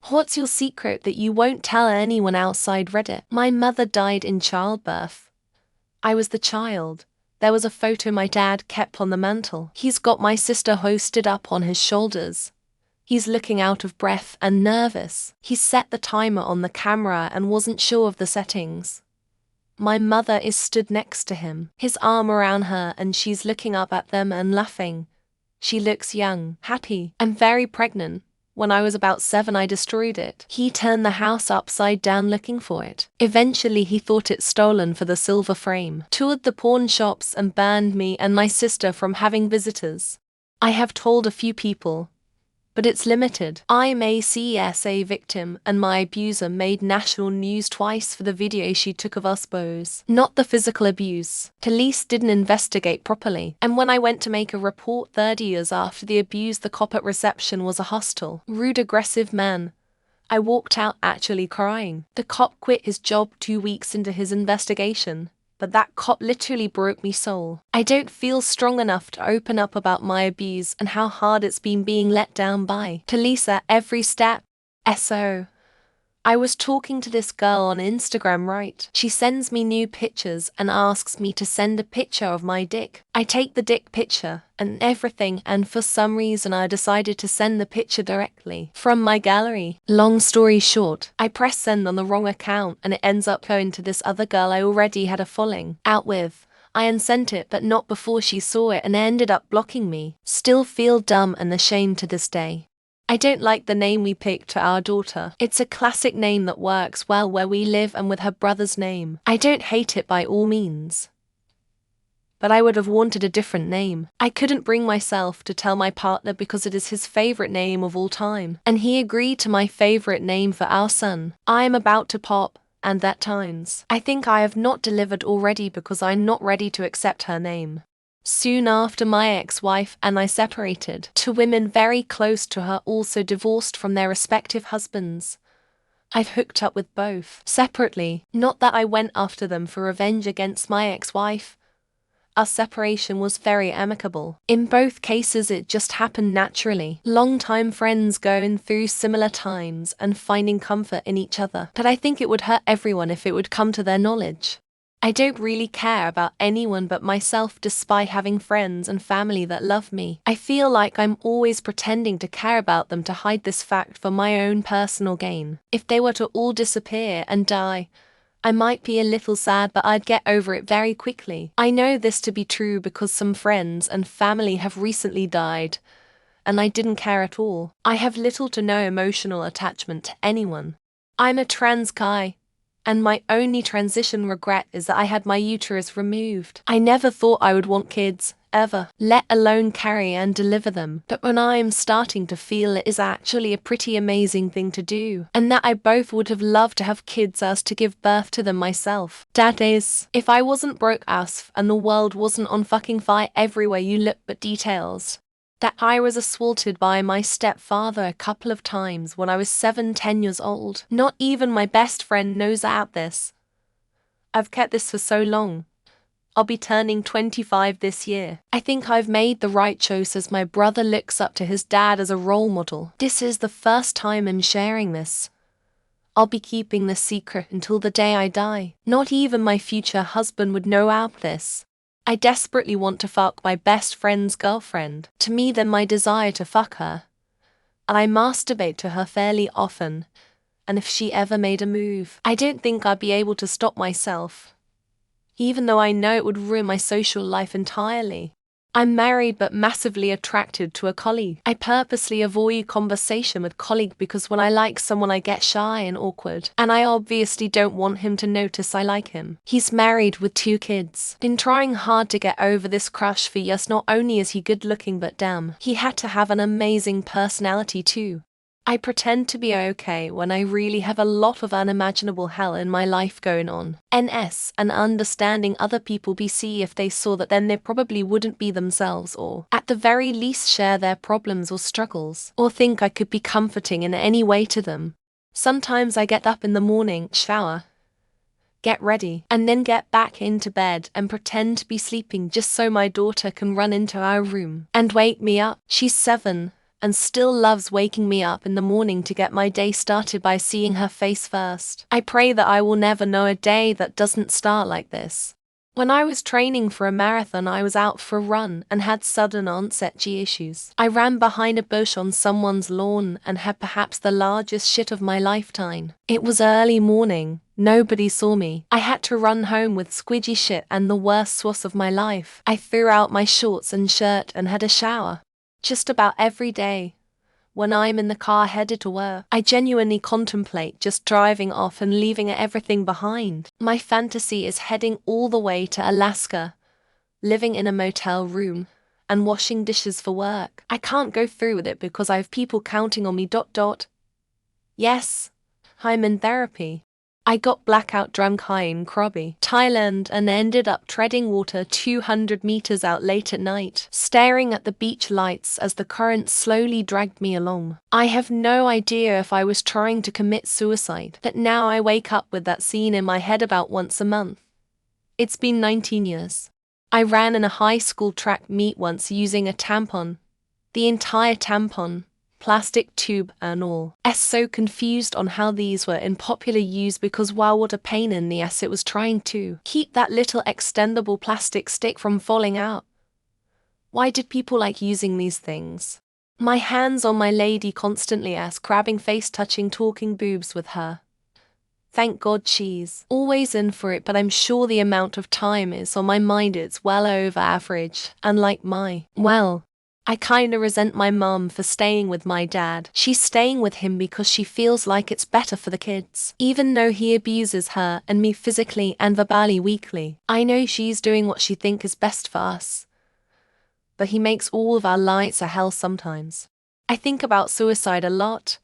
What's your secret that you won't tell anyone outside Reddit? My mother died in childbirth. I was the child. There was a photo my dad kept on the mantle. He's got my sister hoisted up on his shoulders. He's looking out of breath and nervous. He set the timer on the camera and wasn't sure of the settings. My mother is stood next to him, his arm around her, and she's looking up at them and laughing. She looks young, happy, and very pregnant. When I was about 7, I destroyed it. He turned the house upside down looking for it. Eventually he thought it stolen for the silver frame, toured the pawn shops and banned me and my sister from having visitors. I have told a few people, but it's limited. I'm a CSA victim, and my abuser made national news twice for the video she took of us both. Not the physical abuse. Police didn't investigate properly, and when I went to make a report 30 years after the abuse, the cop at reception was a hostile, rude, aggressive man. I walked out actually crying. The cop quit his job 2 weeks into his investigation. But that cop literally broke me soul. I don't feel strong enough to open up about my abuse and how hard it's been being let down by police at every step. SO. I was talking to this girl on Instagram, right? She sends me new pictures and asks me to send a picture of my dick. I take the dick picture and everything, and for some reason I decided to send the picture directly from my gallery. Long story short, I press send on the wrong account and it ends up going to this other girl I already had a falling out with. I unsent it, but not before she saw it and ended up blocking me. Still feel dumb and ashamed to this day. I don't like the name we picked to our daughter. It's a classic name that works well where we live and with her brother's name. I don't hate it by all means, but I would have wanted a different name. I couldn't bring myself to tell my partner because it is his favorite name of all time, and he agreed to my favorite name for our son. I am about to pop, and at times, I think I have not delivered already because I'm not ready to accept her name. Soon after, my ex-wife and I separated. 2 women very close to her also divorced from their respective husbands. I've hooked up with both, separately. Not that I went after them for revenge against my ex-wife. Our separation was very amicable. In both cases it just happened naturally. Long-time friends going through similar times and finding comfort in each other. But I think it would hurt everyone if it would come to their knowledge. I don't really care about anyone but myself despite having friends and family that love me. I feel like I'm always pretending to care about them to hide this fact for my own personal gain. If they were to all disappear and die, I might be a little sad, but I'd get over it very quickly. I know this to be true because some friends and family have recently died, and I didn't care at all. I have little to no emotional attachment to anyone. I'm a trans guy, and my only transition regret is that I had my uterus removed. I never thought I would want kids, ever, let alone carry and deliver them. But when I am starting to feel it is actually a pretty amazing thing to do, and that I both would have loved to have kids as to give birth to them myself. That is, if I wasn't broke ass and the world wasn't on fucking fire everywhere you look but details. That I was assaulted by my stepfather a couple of times when I was 7-10 years old. Not even my best friend knows about this. I've kept this for so long. I'll be turning 25 this year. I think I've made the right choice as my brother looks up to his dad as a role model. This is the first time I'm sharing this. I'll be keeping this secret until the day I die. Not even my future husband would know about this. I desperately want to fuck my best friend's girlfriend. To me, then my desire to fuck her. And I masturbate to her fairly often. And if she ever made a move, I don't think I'd be able to stop myself. Even though I know it would ruin my social life entirely. I'm married but massively attracted to a colleague. I purposely avoid conversation with colleague because when I like someone I get shy and awkward. And I obviously don't want him to notice I like him. He's married with 2 kids. Been trying hard to get over this crush for years. Not only is he good looking, but damn, he had to have an amazing personality too. I pretend to be okay when I really have a lot of unimaginable hell in my life going on. NS, and understanding other people BC if they saw that, then they probably wouldn't be themselves, or at the very least share their problems or struggles, or think I could be comforting in any way to them. Sometimes I get up in the morning, shower, get ready, and then get back into bed and pretend to be sleeping just so my daughter can run into our room and wake me up. She's 7. and still loves waking me up in the morning to get my day started by seeing her face first. I pray that I will never know a day that doesn't start like this. When I was training for a marathon, I was out for a run and had sudden onset G issues. I ran behind a bush on someone's lawn and had perhaps the largest shit of my lifetime. It was early morning. Nobody saw me. I had to run home with squidgy shit and the worst swass of my life. I threw out my shorts and shirt and had a shower. Just about every day, when I'm in the car headed to work, I genuinely contemplate just driving off and leaving everything behind. My fantasy is heading all the way to Alaska, living in a motel room, and washing dishes for work. I can't go through with it because I have people counting on me. Yes, I'm in therapy. I got blackout drunk high in Krabi, Thailand, and ended up treading water 200 meters out late at night, staring at the beach lights as the current slowly dragged me along. I have no idea if I was trying to commit suicide, but now I wake up with that scene in my head about once a month. It's been 19 years. I ran in a high school track meet once using a tampon. The entire tampon, plastic tube and all. So confused on how these were in popular use because wow, what a pain in the ass it was trying to keep that little extendable plastic stick from falling out. Why did people like using these things? My hands on my lady constantly ass grabbing face touching talking boobs with her. Thank God she's always in for it, but I'm sure the amount of time is on my mind it's well over average, unlike I kinda resent my mum for staying with my dad. She's staying with him because she feels like it's better for the kids. Even though he abuses her and me physically and verbally weekly, I know she's doing what she thinks is best for us. But he makes all of our lives a hell sometimes. I think about suicide a lot.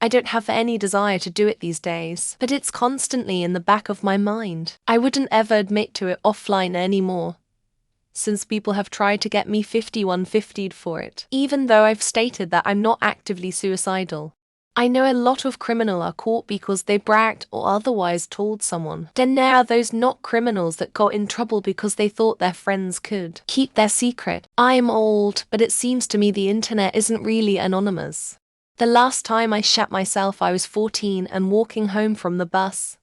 I don't have any desire to do it these days, but it's constantly in the back of my mind. I wouldn't ever admit to it offline anymore, since people have tried to get me 5150'd for it, even though I've stated that I'm not actively suicidal. I know a lot of criminals are caught because they bragged or otherwise told someone. Then there are those not criminals that got in trouble because they thought their friends could keep their secret. I'm old, but it seems to me the internet isn't really anonymous. The last time I shat myself I was 14 and walking home from the bus.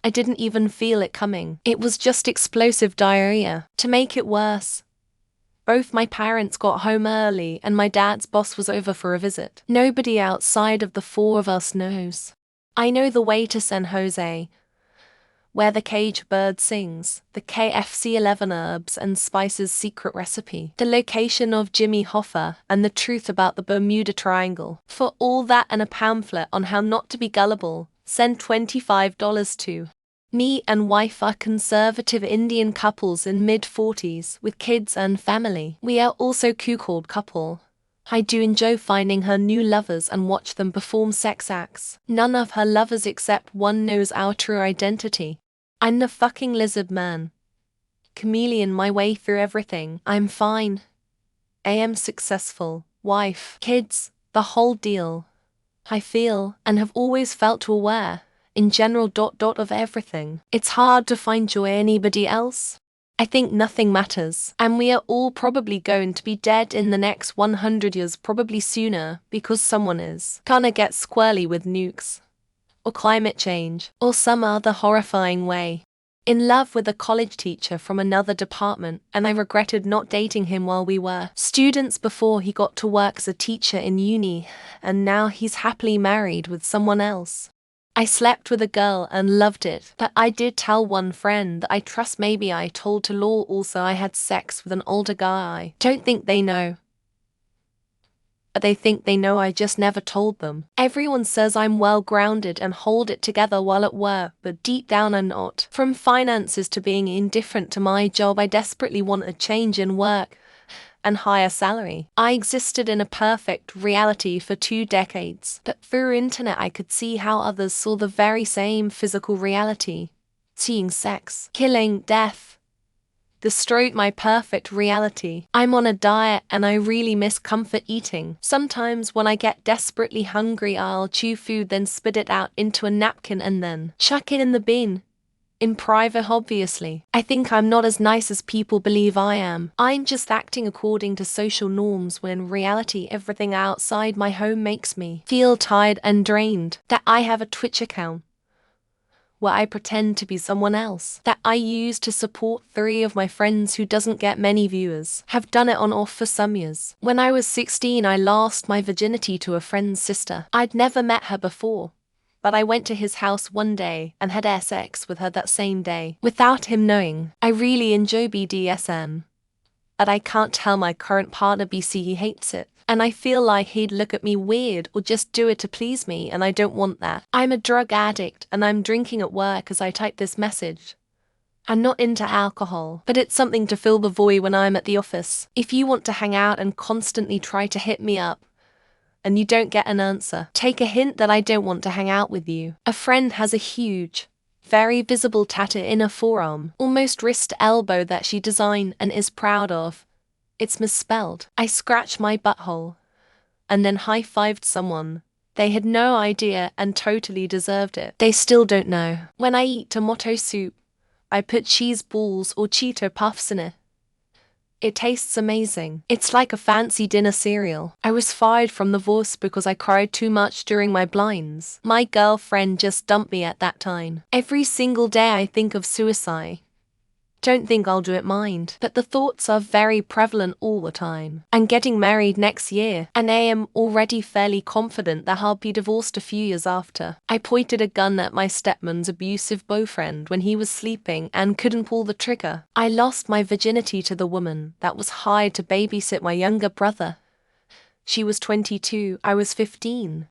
I didn't even feel it coming. It was just explosive diarrhea. To make it worse, both my parents got home early and my dad's boss was over for a visit. Nobody outside of the four of us knows. I know the way to San Jose, where the cage bird sings, the KFC 11 herbs and spices secret recipe, the location of Jimmy Hoffa, and the truth about the Bermuda Triangle. For all that and a pamphlet on how not to be gullible, send $25 to. Me and wife are conservative Indian couples in mid-40s with kids and family. We are also cuckold couple. I do enjoy finding her new lovers and watch them perform sex acts. None of her lovers except one knows our true identity. I'm the fucking lizard man. Chameleon my way through everything. I'm fine. I am successful. Wife, kids, the whole deal. I feel, and have always felt aware, in general of everything. It's hard to find joy anybody else. I think nothing matters, and we are all probably going to be dead in the next 100 years, probably sooner, because someone is gonna get squirrely with nukes, or climate change, or some other horrifying way. In love with a college teacher from another department, and I regretted not dating him while we were students before he got to work as a teacher in uni, and now he's happily married with someone else. I slept with a girl and loved it, but I did tell one friend that I trust maybe I told to law also I had sex with an older guy. Don't think they know. But they think they know, I just never told them. Everyone says I'm well grounded and hold it together while at work, but deep down I'm not. From finances to being indifferent to my job, I desperately want a change in work and higher salary. I existed in a perfect reality for 2 decades, but through internet I could see how others saw the very same physical reality. Seeing sex, killing, death, destroyed my perfect reality. I'm on a diet and I really miss comfort eating. Sometimes when I get desperately hungry I'll chew food then spit it out into a napkin and then chuck it in the bin. In private, obviously. I think I'm not as nice as people believe I am. I'm just acting according to social norms when in reality everything outside my home makes me feel tired and drained. That I have a Twitch account where I pretend to be someone else, that I use to support 3 of my friends who doesn't get many viewers, have done it on off for some years. When I was 16, I lost my virginity to a friend's sister. I'd never met her before, but I went to his house one day and had sex with her that same day, without him knowing. I really enjoy BDSM, but I can't tell my current partner BC he hates it. And I feel like he'd look at me weird or just do it to please me, and I don't want that. I'm a drug addict and I'm drinking at work as I type this message. I'm not into alcohol, but it's something to fill the void when I'm at the office. If you want to hang out and constantly try to hit me up, and you don't get an answer, take a hint that I don't want to hang out with you. A friend has a huge, very visible tattoo in her forearm, almost wrist to elbow, that she designed and is proud of. It's misspelled. I scratched my butthole and then high-fived someone. They had no idea and totally deserved it. They still don't know. When I eat tomato soup, I put cheese balls or Cheeto puffs in it. It tastes amazing. It's like a fancy dinner cereal. I was fired from the force because I cried too much during my blinds. My girlfriend just dumped me at that time. Every single day I think of suicide. Don't think I'll do it, mind, but the thoughts are very prevalent all the time. I'm getting married next year, and I am already fairly confident that I'll be divorced a few years after. I pointed a gun at my stepman's abusive boyfriend when he was sleeping and couldn't pull the trigger. I lost my virginity to the woman that was hired to babysit my younger brother. She was 22, I was 15.